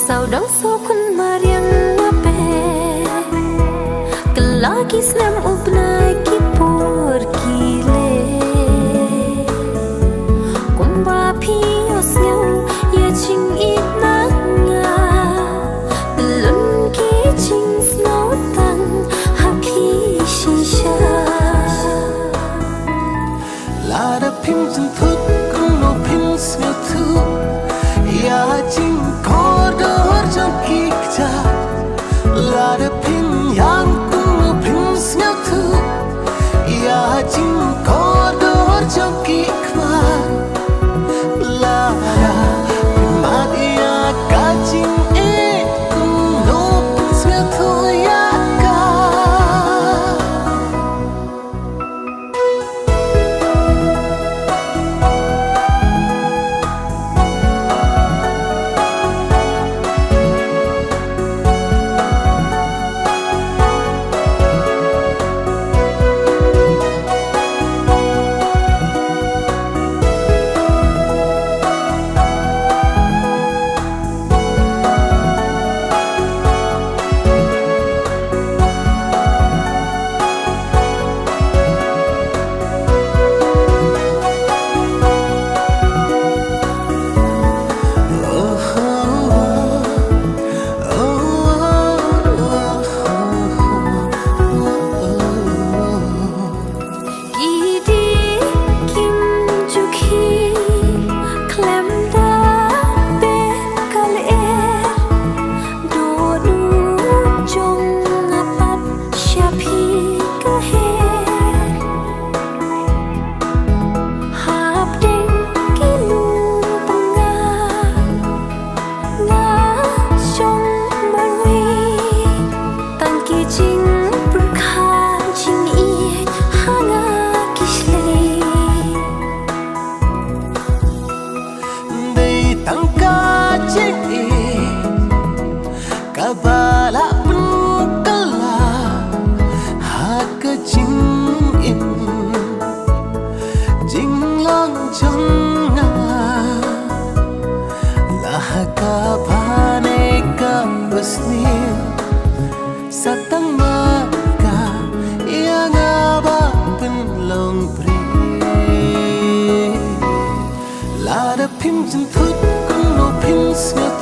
Saudang sokun mariang wape Kelagi snem ubnai kipur kile Kumba pios nyau ya ching itnanga Belun ki ching snow tang hapi shisha Lada pim jin thut kung no pim snyo tu Ya ching Lada pin yang kung pin snyo tu Ya jing kodor jangki kma Lada pin madia kajing kung no pin snyo tu ya ka Kabala pun kala hat ke jing in jing long jong na lah ka bane ka basni satang maka yang aba pun long pri Lada pim jin thut kung no pim snyo